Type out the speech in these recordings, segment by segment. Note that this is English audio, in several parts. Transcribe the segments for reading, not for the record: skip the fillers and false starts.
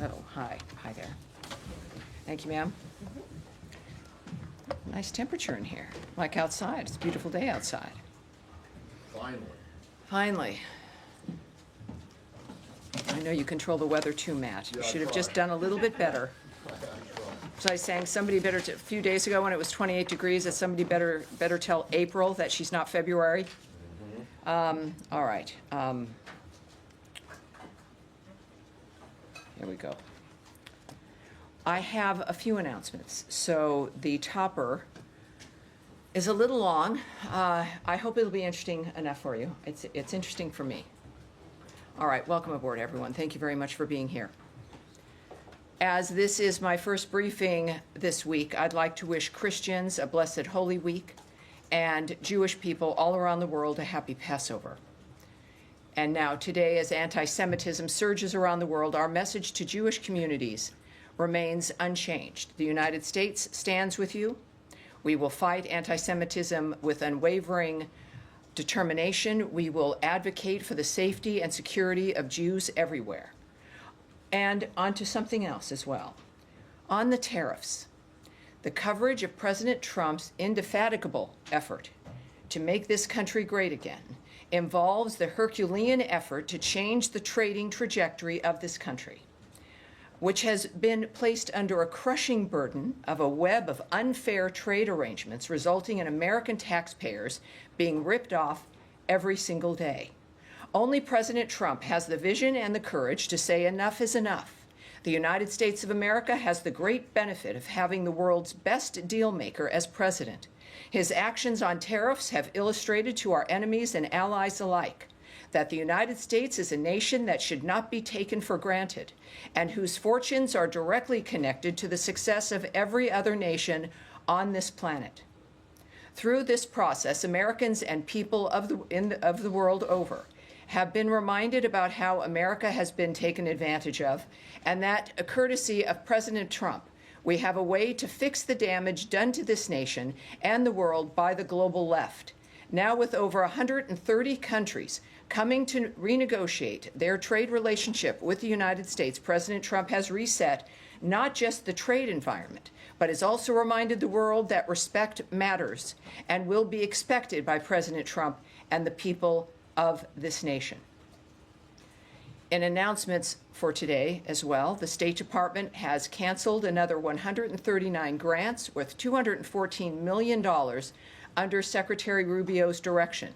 Oh, hi. Hi there. Thank you, ma'am. Nice temperature in here, like outside. It's a beautiful day outside. Finally. Finally. I know you control the weather too, Matt. You Yeah, I should have try. just done a little bit better. So I was saying somebody better, a few days ago when it was 28 degrees, that somebody better tell April that she's not February. All right. Here we go. I have a few announcements. So the topper is a little long. I hope it'll be interesting enough for you. It's interesting for me. All right, welcome aboard, everyone. Thank you very much for being here. As this is my first briefing this week, I'd like to wish Christians a blessed Holy Week and Jewish people all around the world a happy Passover. And now, today, as anti-Semitism surges around the world, our message to Jewish communities remains unchanged. The United States stands with you. We will fight anti-Semitism with unwavering determination. We will advocate for the safety and security of Jews everywhere. And on to something else as well. On the tariffs, the coverage of President Trump's indefatigable effort to make this country great again involves the Herculean effort to change the trading trajectory of this country, which has been placed under a crushing burden of a web of unfair trade arrangements resulting in American taxpayers being ripped off every single day. Only President Trump has the vision and the courage to say enough is enough. The United States of America has the great benefit of having the world's best deal maker as president. His actions on tariffs have illustrated to our enemies and allies alike that the United States is a nation that should not be taken for granted and whose fortunes are directly connected to the success of every other nation on this planet. Through this process, Americans and people of the world over have been reminded about how America has been taken advantage of, and that, courtesy of President Trump, we have a way to fix the damage done to this nation and the world by the global left. Now, with over 130 countries coming to renegotiate their trade relationship with the United States, President Trump has reset not just the trade environment, but has also reminded the world that respect matters and will be expected by President Trump and the people of this nation. In announcements for today as well, the State Department has canceled another 139 grants worth $214 million under Secretary Rubio's direction.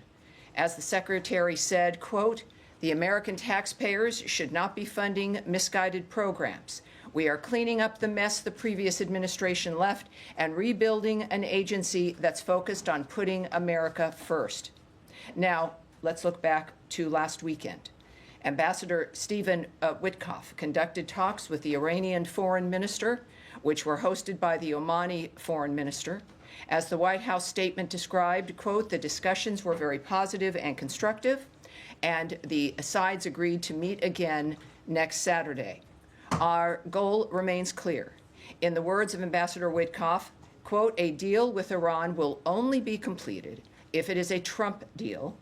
As the Secretary said, quote, "The American taxpayers should not be funding misguided programs. We are cleaning up the mess the previous administration left and rebuilding an agency that's focused on putting America first." Now, let's look back to last weekend. Ambassador Stephen Witkoff conducted talks with the Iranian foreign minister, which were hosted by the Omani foreign minister. As the White House statement described, quote, "The discussions were very positive and constructive, and the sides agreed to meet again next Saturday. Our goal remains clear. In the words of Ambassador Witkoff, quote, "A deal with Iran will only be completed if it is a Trump deal.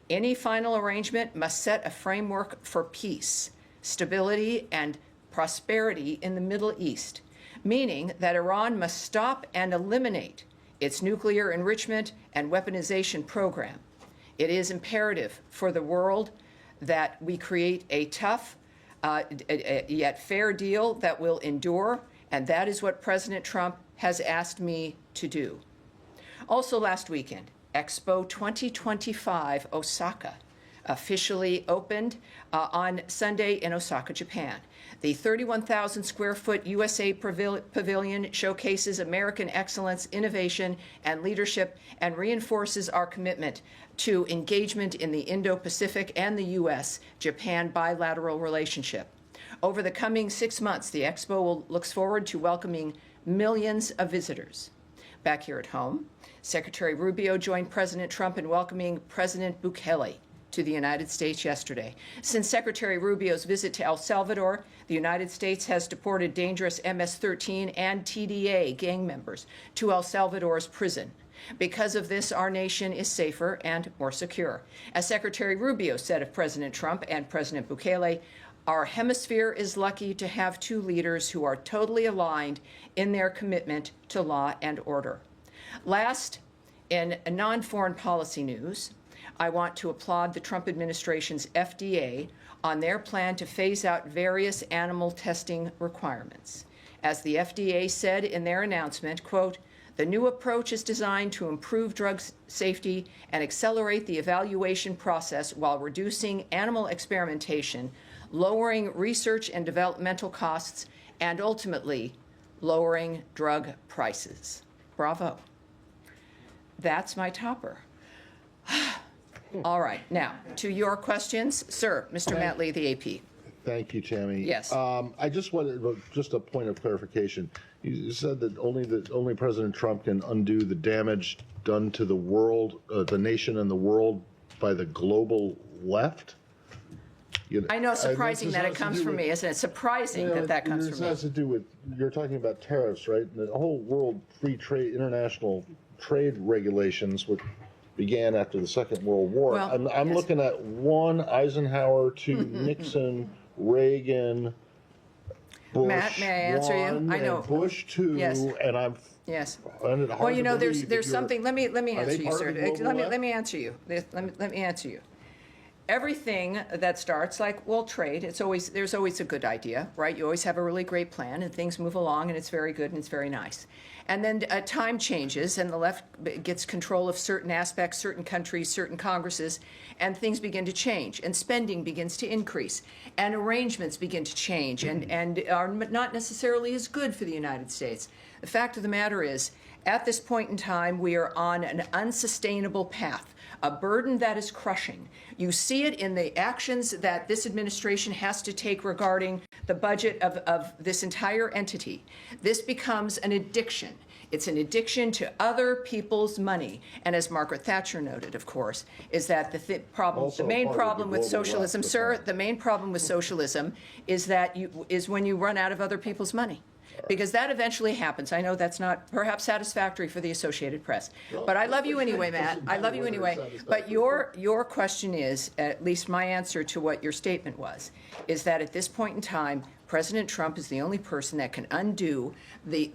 Any final arrangement must set a framework for peace, stability, and prosperity in the Middle East, meaning that Iran must stop and eliminate its nuclear enrichment and weaponization program. It is imperative for the world that we create a tough yet fair deal that will endure, and that is what President Trump has asked me to do." Also last weekend, Expo 2025 Osaka officially opened on Sunday in Osaka, Japan. The 31,000 square foot USA pavilion showcases American excellence, innovation, and leadership, and reinforces our commitment to engagement in the Indo-Pacific and the U.S.-Japan bilateral relationship. Over the coming 6 months, the Expo looks forward to welcoming millions of visitors. Back here at home, Secretary Rubio joined President Trump in welcoming President Bukele to the United States yesterday. Since Secretary Rubio's visit to El Salvador, the United States has deported dangerous MS-13 and TDA gang members to El Salvador's prison. Because of this, our nation is safer and more secure. As Secretary Rubio said of President Trump and President Bukele, Our hemisphere is lucky to have two leaders who are totally aligned in their commitment to law and order. Last, in non-foreign policy news, I want to applaud the Trump administration's FDA on their plan to phase out various animal testing requirements. As the FDA said in their announcement, quote, "The new approach is designed to improve drug safety and accelerate the evaluation process while reducing animal experimentation, lowering research and developmental costs, and ultimately lowering drug prices." Bravo. That's my topper. All right, now, to your questions. Sir, Mr. Matt Lee, the AP. Thank you, Tammy. Yes. I just wanted just a point of clarification. You said that only President Trump can undo the damage done to the world, the nation and the world by the global left. I know, surprising that it comes from me, isn't it? Surprising that comes from me. It has to do with, you're talking about tariffs, right? And the whole world free trade, international trade regulations, which began after the Second World War. Well, I'm yes. looking at one Eisenhower, two Nixon, Reagan, Bush, Matt, may I answer you? one, I know. and Bush two, Yes. and I'm. Yes. find it hard Well, you to know, believe that there's you're- something. Let me Are they answer you, part sir. of the global Let left? me answer you. Let me answer you. Everything that starts like, well, trade, there's always a good idea, right? You always have a really great plan and things move along and it's very good and it's very nice. And then time changes and the left gets control of certain aspects, certain countries, certain Congresses, and things begin to change and spending begins to increase and arrangements begin to change and are not necessarily as good for the United States. The fact of the matter is, at this point in time, we are on an unsustainable path, a burden that is crushing. You see it in the actions that this administration has to take regarding the budget of this entire entity. This becomes an addiction. It's an addiction to other people's money. And as Margaret Thatcher noted, of course, is that the main problem with socialism, sir, the main problem with socialism is that is when you run out of other people's money. Because that eventually happens. I know that's not perhaps satisfactory for the Associated Press. But I love you anyway, Matt. I love you anyway. But your question is, at least my answer to what your statement was, is that at this point in time, President Trump is the only person that can undo the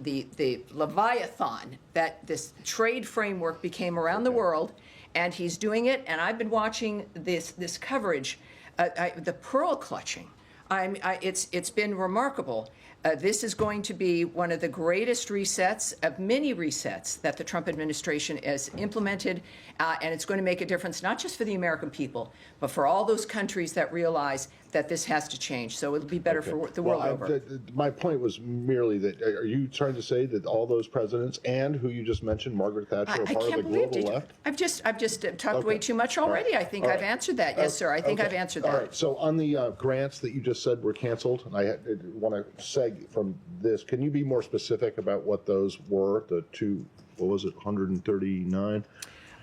Leviathan that this trade framework became around the world, and he's doing it. And I've been watching this coverage, the pearl clutching. It's been remarkable. This is going to be one of the greatest resets of many resets that the Trump administration has implemented, and it's going to make a difference not just for the American people, but for all those countries that realize that this has to change. So it'll be better for the world over. My point was merely that, are you trying to say that all those presidents and who you just mentioned, Margaret Thatcher, are part of the global left? I've just talked way too much already. I think I've answered that. Yes, sir. I think I've answered that. All right. So on the grants that you just said were canceled, and I want to seg from this. Can you be more specific about what those were? The two, what was it, 139?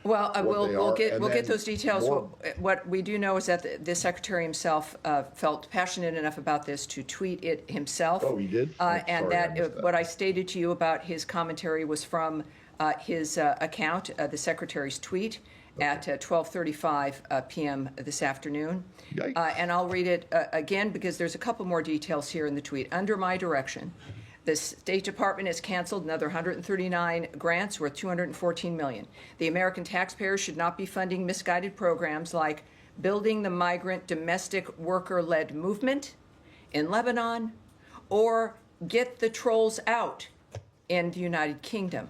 Well, we'll get then those details. more- What we do know is that the secretary himself felt passionate enough about this to tweet it himself. Oh, he did? And Sorry, I missed that. what I stated to you about his commentary was from his account, the secretary's tweet, at 12:35 p.m. this afternoon. Yikes. And I'll read it again because there's a couple more details here in the tweet. Under my direction, the State Department has canceled another 139 grants worth $214 million. The American taxpayers should not be funding misguided programs like building the migrant domestic worker-led movement in Lebanon or get the trolls out in the United Kingdom.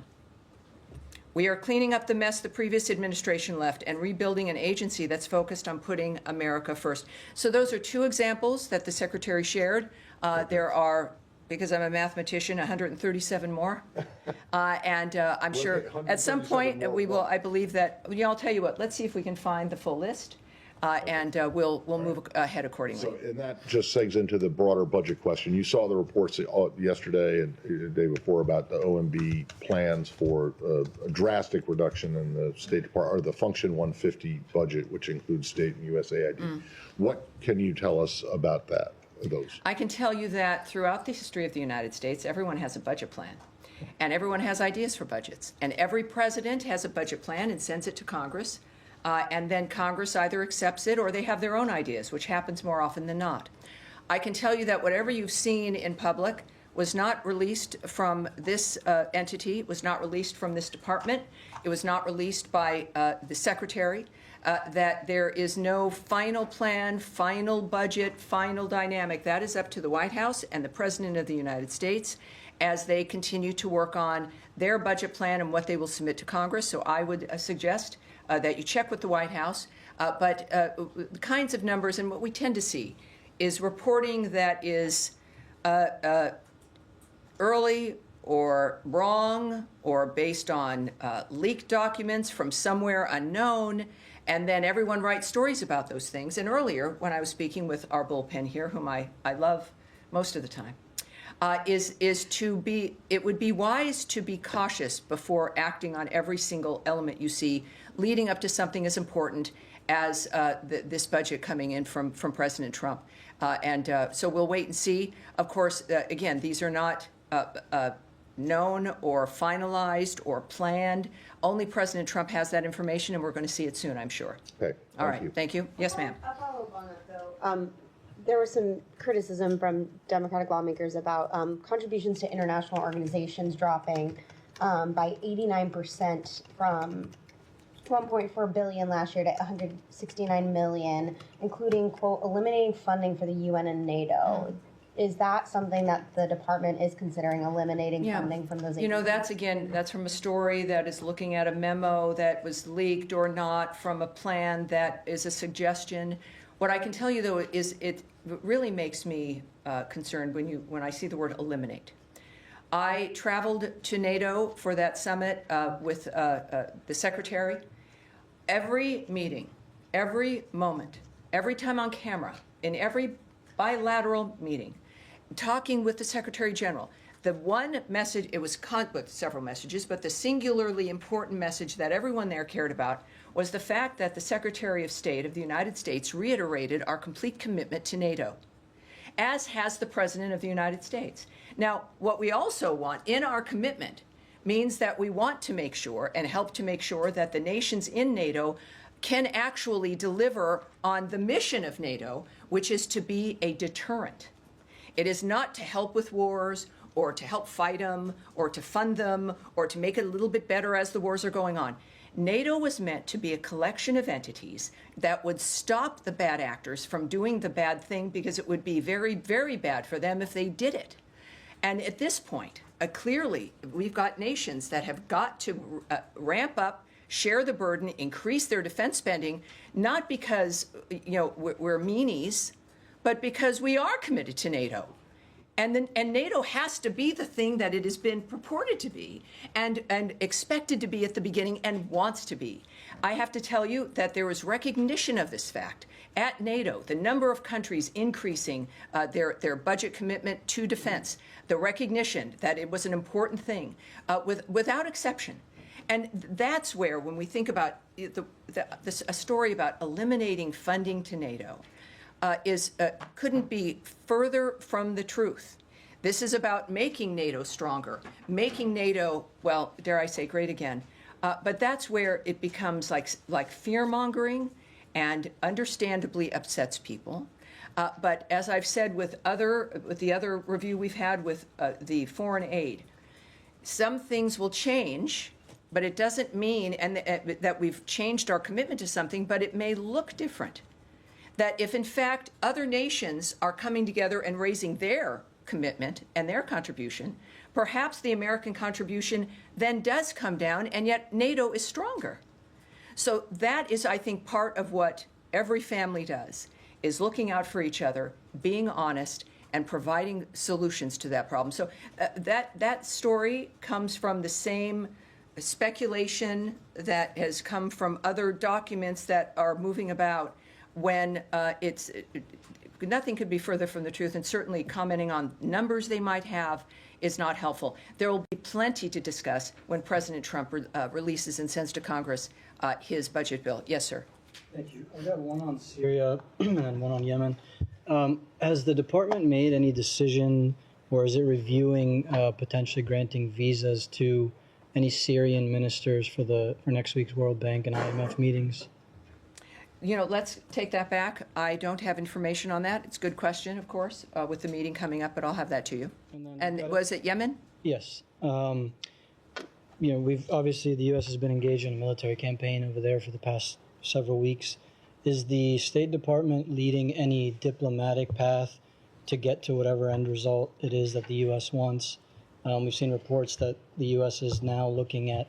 We are cleaning up the mess the previous administration left and rebuilding an agency that's focused on putting America first. So those are two examples that the secretary shared. There are, because I'm a mathematician, 137 more. And I'm sure at some point we will, I believe that, I'll tell you what, let's see if we can find the full list. And we'll move ahead accordingly. So, and that just segs into the broader budget question. You saw the reports yesterday and the day before about the OMB plans for a drastic reduction in the State Department, or the Function 150 budget, which includes state and USAID. What can you tell us about that? Those? I can tell you that throughout the history of the United States, everyone has a budget plan. And everyone has ideas for budgets. And every president has a budget plan and sends it to Congress. And then Congress either accepts it or they have their own ideas, which happens more often than not. I can tell you that whatever you've seen in public was not released from this entity, was not released from this department, it was not released by the secretary, that there is no final plan, final budget, final dynamic. That is up to the White House and the President of the United States as they continue to work on their budget plan and what they will submit to Congress. So I would suggest that you check with the White House. But the kinds of numbers, and what we tend to see is reporting that is early or wrong or based on leaked documents from somewhere unknown, and then everyone writes stories about those things. And earlier, when I was speaking with our bullpen here, whom I love most of the time, it would be wise to be cautious before acting on every single element you see leading up to something as important as this budget coming in from President Trump. So we'll wait and see. Of course, again, these are not known or finalized or planned. Only President Trump has that information, and we're going to see it soon, I'm sure. Okay. All right. Thank you. Yes, ma'am. I'll follow up on that, though. There was some criticism from Democratic lawmakers about contributions to international organizations dropping by 89% from $1.4 billion last year to $169 million, including, quote, eliminating funding for the UN and NATO. Is that something that the department is considering, eliminating funding from those agencies? You know, that's from a story that is looking at a memo that was leaked or not, from a plan that is a suggestion. What I can tell you, though, is it really makes me concerned when I see the word eliminate. I traveled to NATO for that summit with the secretary. Every meeting, every moment, every time on camera, in every bilateral meeting, talking with the Secretary General, the one message, it was with several messages, but the singularly important message that everyone there cared about was the fact that the Secretary of State of the United States reiterated our complete commitment to NATO, as has the President of the United States. Now, what we also want in our commitment means that we want to make sure and help to make sure that the nations in NATO can actually deliver on the mission of NATO, which is to be a deterrent. It is not to help with wars or to help fight them or to fund them or to make it a little bit better as the wars are going on. NATO was meant to be a collection of entities that would stop the bad actors from doing the bad thing, because it would be very, very bad for them if they did it. And at this point, clearly, we've got nations that have got to ramp up, share the burden, increase their defense spending, not because we're meanies, but because we are committed to NATO. And NATO has to be the thing that it has been purported to be and expected to be at the beginning and wants to be. I have to tell you that there was recognition of this fact. At NATO, the number of countries increasing their budget commitment to defense, the recognition that it was an important thing, without exception. And that's where, when we think about a story about eliminating funding to NATO, couldn't be further from the truth. This is about making NATO stronger, making NATO, well, dare I say, great again. But that's where it becomes like fear-mongering and understandably upsets people. But as I've said with the other review we've had with the foreign aid, some things will change, but it doesn't mean that we've changed our commitment to something, but it may look different. That if, in fact, other nations are coming together and raising their commitment and their contribution, perhaps the American contribution then does come down, and yet NATO is stronger. So that is, I think, part of what every family does, is looking out for each other, being honest, and providing solutions to that problem. So that story comes from the same speculation that has come from other documents that are moving about, when nothing could be further from the truth, and certainly commenting on numbers they might have is not helpful. There will be plenty to discuss when President Trump releases and sends to Congress his budget bill. Yes, sir. Thank you. I've got one on Syria and then one on Yemen. Has the department made any decision, or is it reviewing potentially granting visas to any Syrian ministers for next week's World Bank and IMF meetings? let's take that back. I don't have information on that. It's a good question, of course, with the meeting coming up, but I'll have that to you. And was it Yemen? Yes. We've obviously the U.S. has been engaged in a military campaign over there for the past several weeks. Is the State Department leading any diplomatic path to get to whatever end result it is that the U.S. wants? We've seen reports that the U.S. is now looking at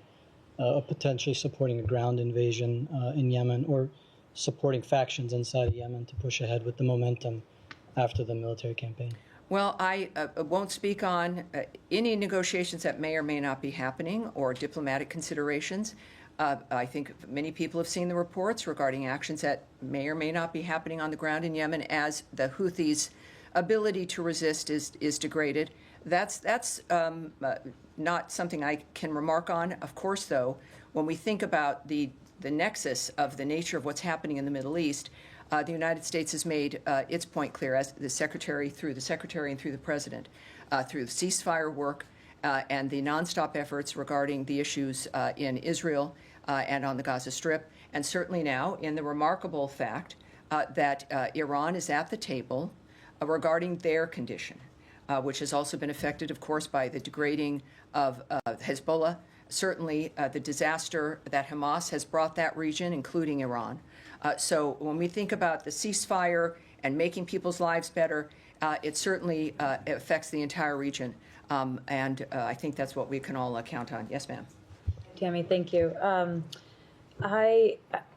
potentially supporting a ground invasion in Yemen or supporting factions inside of Yemen to push ahead with the momentum after the military campaign. Well, I won't speak on any negotiations that may or may not be happening or diplomatic considerations. I think many people have seen the reports regarding actions that may or may not be happening on the ground in Yemen as the Houthis' ability to resist is degraded. That's not something I can remark on. Of course, though, when we think about the nexus of the nature of what's happening in the Middle East, the United States has made its point clear, as the Secretary and through the President, through the ceasefire work and the nonstop efforts regarding the issues in Israel and on the Gaza Strip, and certainly now in the remarkable fact that Iran is at the table regarding their condition, which has also been affected, of course, by the degrading of Hezbollah, certainly the disaster that Hamas has brought that region, including Iran. So when we think about the ceasefire and making people's lives better, it certainly affects the entire region. And I think that's what we can all count on. Yes, ma'am. Tammy, thank you.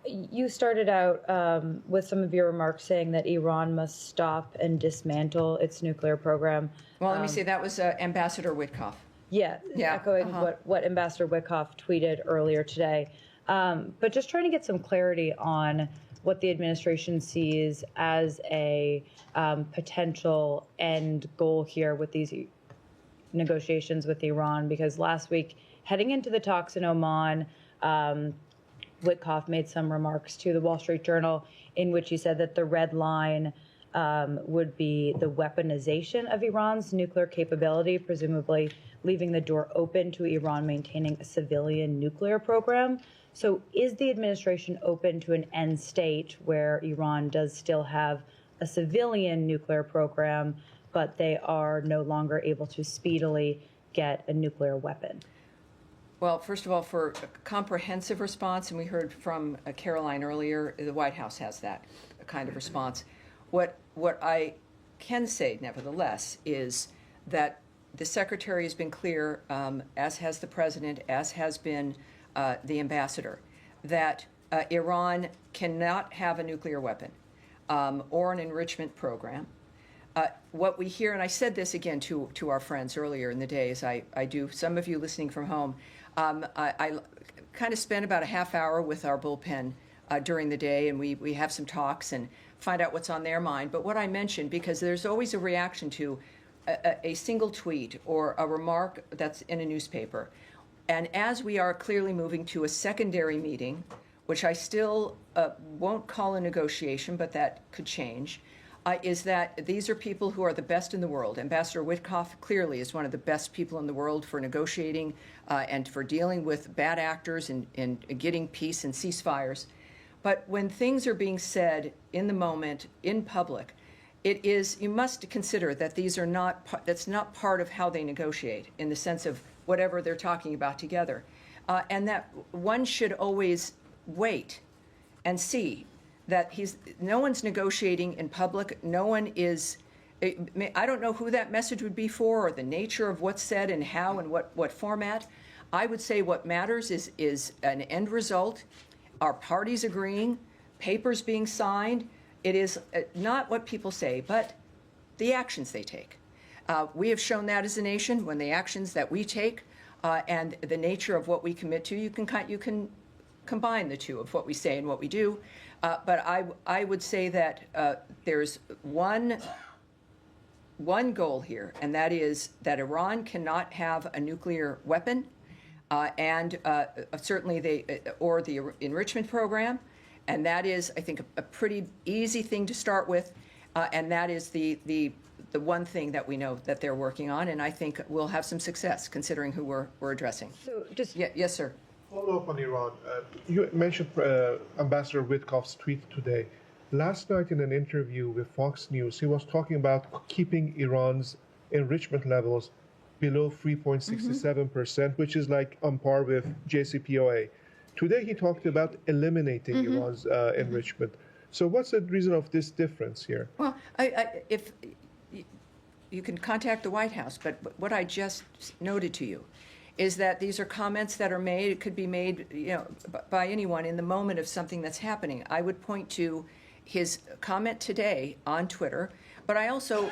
You started out with some of your remarks saying that Iran must stop and dismantle its nuclear program. Well, let me say that was Ambassador Witkoff. Yeah, echoing what Ambassador Witkoff tweeted earlier today. But just trying to get some clarity on what the administration sees as a potential end goal here with these negotiations with Iran, because last week, heading into the talks in Oman, Witkoff made some remarks to the Wall Street Journal in which he said that the red line would be the weaponization of Iran's nuclear capability, presumably leaving the door open to Iran maintaining a civilian nuclear program. So is the administration open to an end state where Iran does still have a civilian nuclear program, but they are no longer able to speedily get a nuclear weapon? Well, first of all, for a comprehensive response, and we heard from Caroline earlier, the White House has that kind of response. What I can say, nevertheless, is that the Secretary has been clear, as has the President, as has been the Ambassador, that Iran cannot have a nuclear weapon or an enrichment program. What we hear, and I said this again to our friends earlier in the day, as I do, some of you listening from home, I kind of spend about a half hour with our bullpen during the day, and we have some talks and find out what's on their mind. But what I mentioned, because there's always a reaction to a single tweet or a remark that's in a newspaper. And as we are clearly moving to a secondary meeting, which I still won't call a negotiation, but that could change, is that these are people who are the best in the world. Ambassador Witkoff clearly is one of the best people in the world for negotiating and for dealing with bad actors and getting peace and ceasefires. But when things are being said in the moment, in public, you must consider that that's not part of how they negotiate in the sense of whatever they're talking about together. And that one should always wait and see that no one's negotiating in public. No one is, I don't know who that message would be for or the nature of what's said and how and what format. I would say what matters is an end result, our parties agreeing, papers being signed. It is not what people say, but the actions they take. We have shown that as a nation when the actions that we take and the nature of what we commit to, you can combine the two of what we say and what we do. But I would say that there's one goal here, and that is that Iran cannot have a nuclear weapon, and certainly or the enrichment program, and that is, I think, a pretty easy thing to start with, and that is the one thing that we know that they're working on, and I think we'll have some success considering who we're addressing. So just yes, sir. Follow up on Iran. You mentioned Ambassador Witkoff's tweet today. Last night in an interview with Fox News, he was talking about keeping Iran's enrichment levels below 3.67%, which is like on par with JCPOA. Today he talked about eliminating Iran's enrichment. So what's the reason of this difference here? Well, if you can contact the White House, but what I just noted to you is that these are comments that are made. It could be made, by anyone in the moment of something that's happening. I would point to his comment today on Twitter, but I also,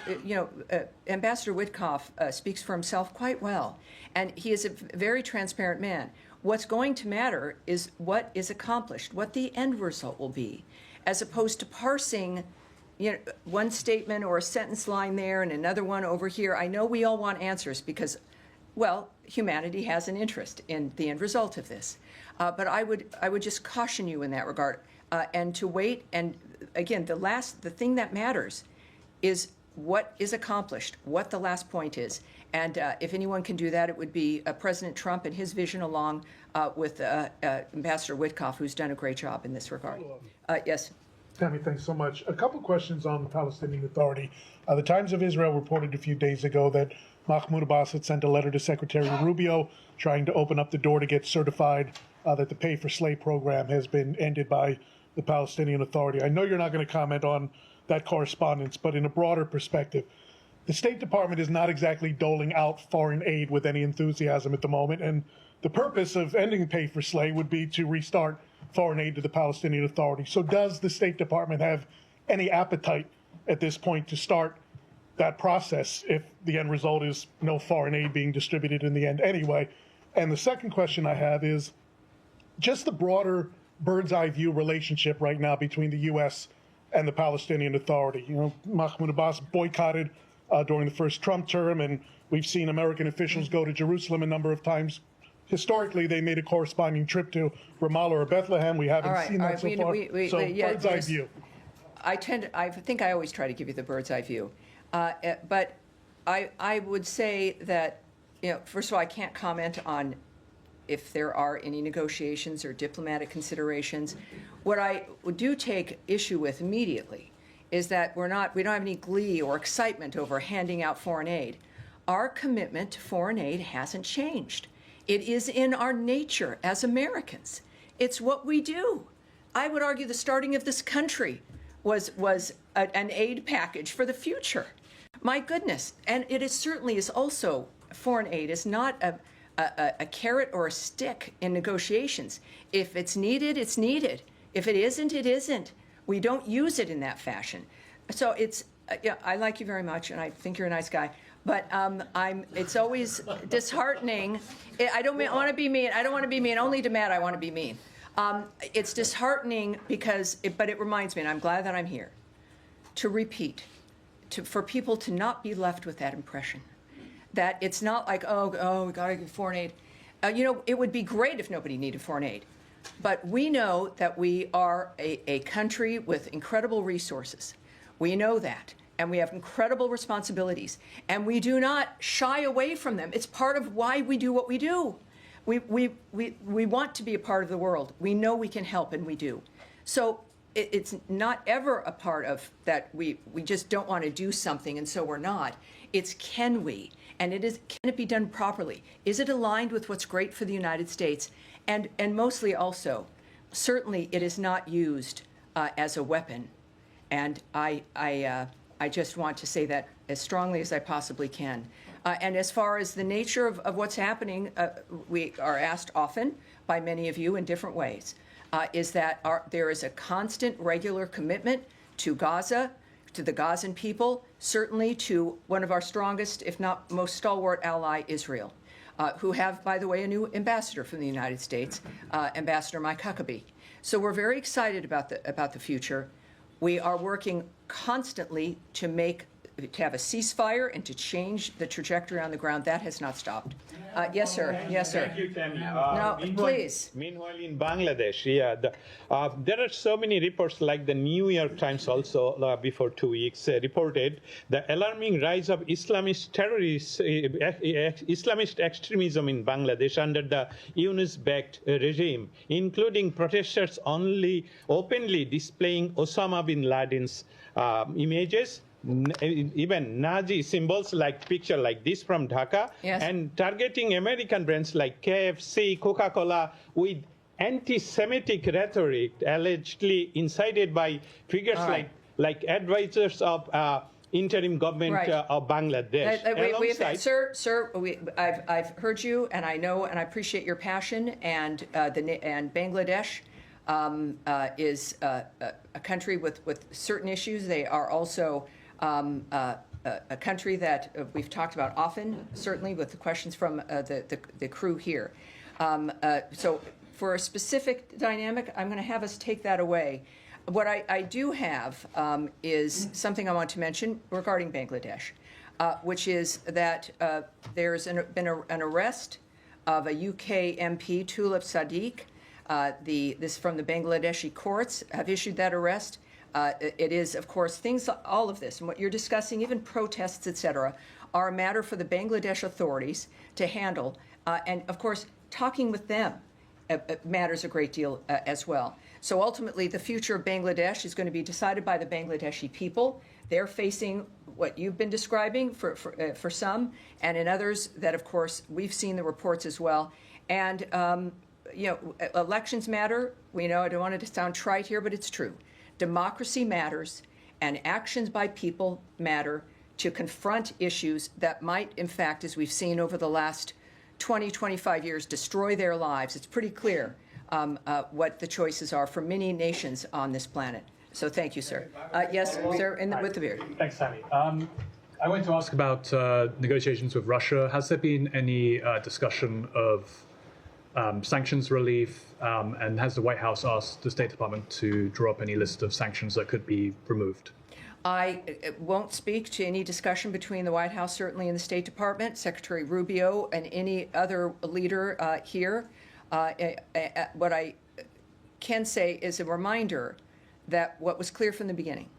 Ambassador Witkoff speaks for himself quite well, and he is a very transparent man. What's going to matter is what is accomplished, what the end result will be, as opposed to parsing one statement or a sentence line there and another one over here. I know we all want answers because, well, humanity has an interest in the end result of this. But I would just caution you in that regard, and to wait. And again, the thing that matters is what is accomplished, what the last point is. And if anyone can do that, it would be President Trump and his vision, along with Ambassador Witkoff, who's done a great job in this regard. Yes. Tammy, thanks so much. A couple questions on the Palestinian Authority. The Times of Israel reported a few days ago that Mahmoud Abbas had sent a letter to Secretary Rubio trying to open up the door to get certified that the pay-for-slay program has been ended by the Palestinian Authority. I know you're not going to comment on that correspondence, but in a broader perspective, the State Department is not exactly doling out foreign aid with any enthusiasm at the moment, and the purpose of ending pay-for-slay would be to restart foreign aid to the Palestinian Authority. So does the State Department have any appetite at this point to start that process if the end result is no foreign aid being distributed in the end anyway? And the second question I have is just the broader bird's eye view relationship right now between the U.S. and the Palestinian Authority. Mahmoud Abbas boycotted during the first Trump term, and we've seen American officials go to Jerusalem a number of times. Historically, they made a corresponding trip to Ramallah or Bethlehem. We haven't seen that so far. Bird's eye view. I think I always try to give you the bird's eye view. But I would say that, first of all, I can't comment on if there are any negotiations or diplomatic considerations. What I do take issue with immediately is that we don't have any glee or excitement over handing out foreign aid. Our commitment to foreign aid hasn't changed. It is in our nature as Americans. It's what we do. I would argue the starting of this country was an aid package for the future. My goodness. And it certainly is also, foreign aid is not a carrot or a stick in negotiations. If it's needed, it's needed. If it isn't, it isn't. We don't use it in that fashion. So I like you very much, and I think you're a nice guy. But it's always disheartening. I don't want to be mean. I don't want to be mean. Only to Matt I want to be mean. It's disheartening but it reminds me, and I'm glad that I'm here, to repeat, for people to not be left with that impression, that it's not like, oh, we got to give foreign aid. It would be great if nobody needed foreign aid. But we know that we are a country with incredible resources. We know that. And we have incredible responsibilities, and we do not shy away from them. It's part of why we do what we do. We want to be a part of the world. We know we can help, and we do. So it's not ever a part of that we just don't want to do something, and so we're not. It's can we, and can it be done properly? Is it aligned with what's great for the United States? And mostly also, certainly it is not used as a weapon. And I just want to say that as strongly as I possibly can. And as far as the nature of what's happening, we are asked often by many of you in different ways, is that there is a constant, regular commitment to Gaza, to the Gazan people, certainly to one of our strongest, if not most stalwart ally, Israel, who have, by the way, a new ambassador from the United States, Ambassador Mike Huckabee. So we're very excited about the future. We are working constantly to make have a ceasefire and to change the trajectory on the ground. That has not stopped. Yes, sir. Yes, sir. Thank you, Tammy. No, please. Meanwhile, in Bangladesh, there are so many reports, like the New York Times also before 2 weeks reported the alarming rise of Islamist Islamist extremism in Bangladesh under the Yunus-backed regime, including protesters openly displaying Osama bin Laden's images, even Nazi symbols like picture like this from Dhaka, Yes. and targeting American brands like KFC, Coca-Cola with anti-Semitic rhetoric allegedly incited by figures right. like advisors of interim government Right. of Bangladesh. Sir, I've heard you, and I know and I appreciate your passion. And and Bangladesh is a country with certain issues. They are also a country that we've talked about often, certainly with the questions from the crew here. So for a specific dynamic, I'm going to have us take that away. What I do have is something I want to mention regarding Bangladesh, which is that there's been an arrest of a UK MP, Tulip Sadiq. This from the Bangladeshi courts have issued that arrest. It is, of course, all of this, and what you're discussing, even protests, et cetera, are a matter for the Bangladesh authorities to handle. And, of course, talking with them matters a great deal as well. So ultimately, the future of Bangladesh is going to be decided by the Bangladeshi people. They're facing what you've been describing for some, and in others that, of course, we've seen the reports as well. And, elections matter. We know, I don't want it to sound trite here, but it's true. Democracy matters, and actions by people matter to confront issues that might, in fact, as we've seen over the last 20, 25 years, destroy their lives. It's pretty clear what the choices are for many nations on this planet. So thank you, sir. Yes, sir, with the beard. Thanks, Tammy. I wanted to ask about negotiations with Russia. Has there been any discussion of sanctions relief, and has the White House asked the State Department to draw up any list of sanctions that could be removed? I won't speak to any discussion between the White House, certainly in the State Department, Secretary Rubio, and any other leader here. What I can say is a reminder that what was clear from the beginning,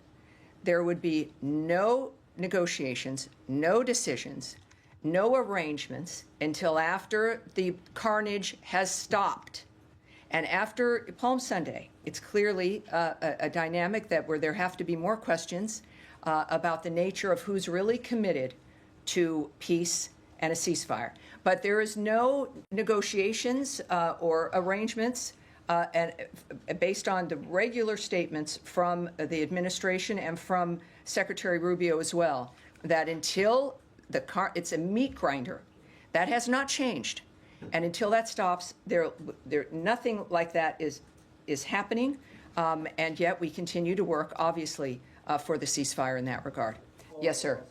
there would be no negotiations, no decisions, no arrangements until after the carnage has stopped. And after Palm Sunday, it's clearly a dynamic where there have to be more questions about the nature of who's really committed to peace and a ceasefire. But there is no negotiations or arrangements and based on the regular statements from the administration and from Secretary Rubio as well, that until it's a meat grinder. That has not changed. And until that stops, nothing like that is happening. And yet we continue to work, obviously, for the ceasefire in that regard. Yes, sir.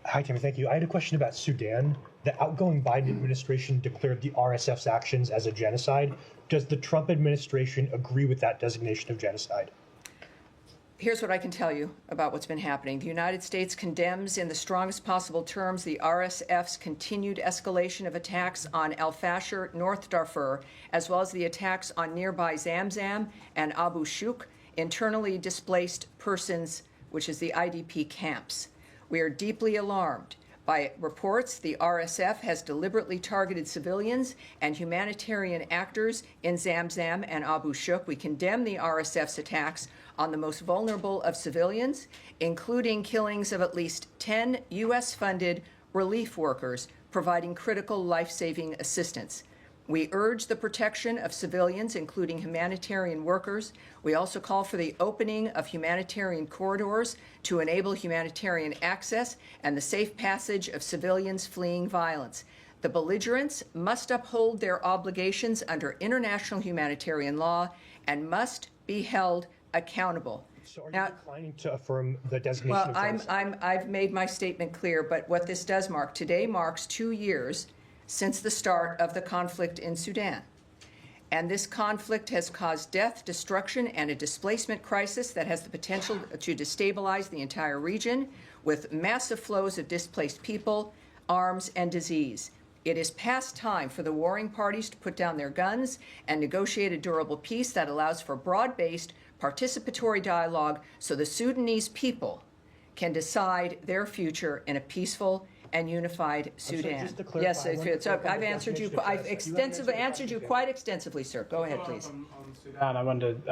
Hi, Tammy. Thank you. I had a question about Sudan. The outgoing Biden administration declared the RSF's actions as a genocide. Does the Trump administration agree with that designation of genocide? Here's what I can tell you about what's been happening. The United States condemns in the strongest possible terms the RSF's continued escalation of attacks on Al Fasher, North Darfur, as well as the attacks on nearby Zamzam and Abu Shuk, internally displaced persons, which is the IDP camps. We are deeply alarmed by reports the RSF has deliberately targeted civilians and humanitarian actors in Zamzam and Abu Shuk. We condemn the RSF's attacks on the most vulnerable of civilians, including killings of at least 10 U.S.-funded relief workers providing critical life-saving assistance. We urge the protection of civilians, including humanitarian workers. We also call for the opening of humanitarian corridors to enable humanitarian access and the safe passage of civilians fleeing violence. The belligerents must uphold their obligations under international humanitarian law and must be held accountable. So are you declining to affirm the designation of genocide? I've made my statement clear, but what this does mark, today marks 2 years since the start of the conflict in Sudan. And this conflict has caused death, destruction, and a displacement crisis that has the potential to destabilize the entire region. with massive flows of displaced people, arms, and disease. It is past time for the warring parties to put down their guns and negotiate a durable peace that allows for broad-based, participatory dialogue so the Sudanese people can decide their future in a peaceful and unified Sudan. just to clarify, Yes, I wanted to clarify I've the answered you. definition of I've genocide. extensively answered you quite extensively, sir. Go ahead, please. On Sudan, I wondered,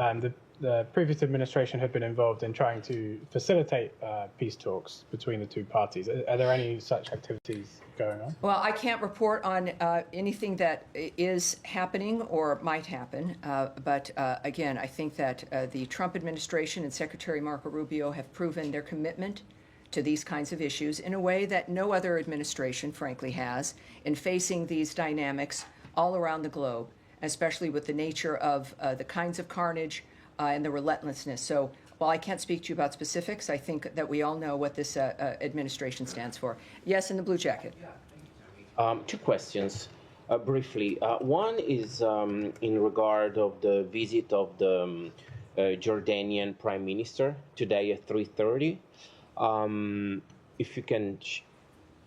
the previous administration had been involved in trying to facilitate peace talks between the two parties. Are there any such activities going on? Well, I can't report on anything that is happening or might happen, but again, I think that the Trump administration and Secretary Marco Rubio have proven their commitment to these kinds of issues in a way that no other administration, frankly, has in facing these dynamics all around the globe, especially with the nature of the kinds of carnage and the relentlessness. So while I can't speak to you about specifics, I think that we all know what this administration stands for. Yes, in the blue jacket. Two questions, briefly. One is in regard of the visit of the Jordanian Prime Minister today at 3:30. If you can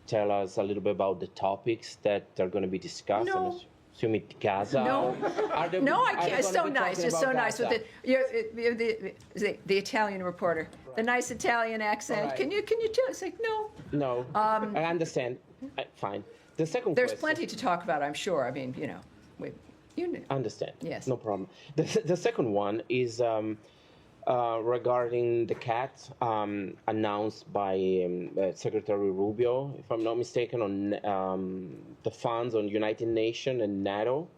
tell us a little bit about the topics that are going to be discussed. No. I'm assuming Gaza. No, I can't. It's so nice. It's so nice with the Italian reporter, the nice Italian accent. Right. Can you tell? It's like no. No, I understand. Fine. The second There's question. plenty to talk about, I'm sure. I mean, you know. Understand. Yes. No problem. The second one is regarding the CAT announced by Secretary Rubio, if I'm not mistaken, on the funds on United Nations and NATO.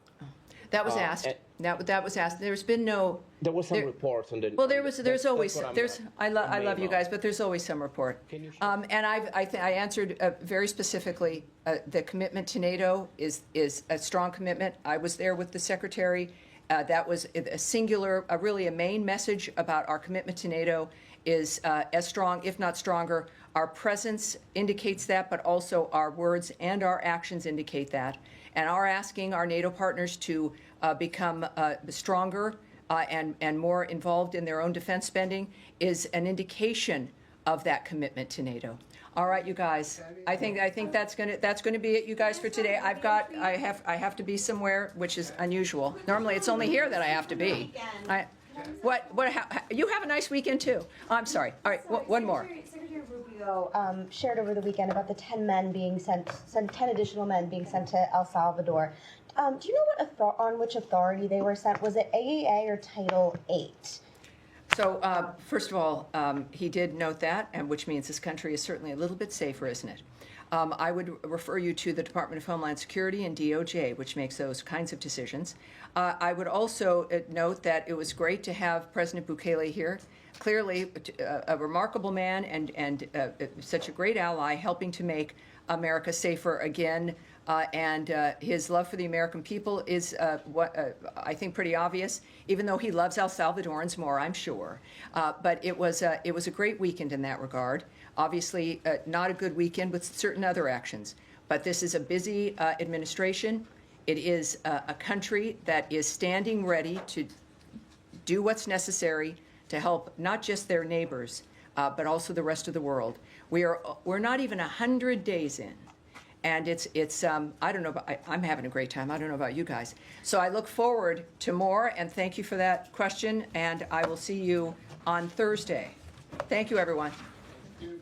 That was asked. That was asked. There's been no. There was some reports on the. Well, there's that's always what I love you about. guys, but there's always some report. And I answered very specifically. The commitment to NATO is a strong commitment. I was there with the secretary. That was a singular, really a main message about our commitment to NATO is as strong, if not stronger. Our presence indicates that, but also our words and our actions indicate that. And our asking our NATO partners to become stronger and more involved in their own defense spending is an indication of that commitment to NATO. All right, you guys. I think that's gonna be it, you guys, for today. I have to be somewhere, which is unusual. Normally, it's only here that I have to be. You have a nice weekend too. Oh, I'm sorry. All right, one more. Secretary Rubio shared over the weekend about the 10 additional men being sent to El Salvador. Do you know on which authority they were sent? Was it AAA or Title VIII? So, first of all, he did note that, and which means this country is certainly a little bit safer, isn't it? I would refer you to the Department of Homeland Security and DOJ, which makes those kinds of decisions. I would also note that it was great to have President Bukele here. Clearly, a remarkable man and such a great ally, helping to make America safer again. And his love for the American people is I think pretty obvious, even though he loves El Salvadorans more, I'm sure. But it was a great weekend in that regard. Obviously, not a good weekend with certain other actions. But this is a busy administration. It is a country that is standing ready to do what's necessary to help not just their neighbors, but also the rest of the world. We're not even 100 days in. And it's I don't know, I'm having a great time. I don't know about you guys. So I look forward to more, and thank you for that question, and I will see you on Thursday. Thank you, everyone. Thank you.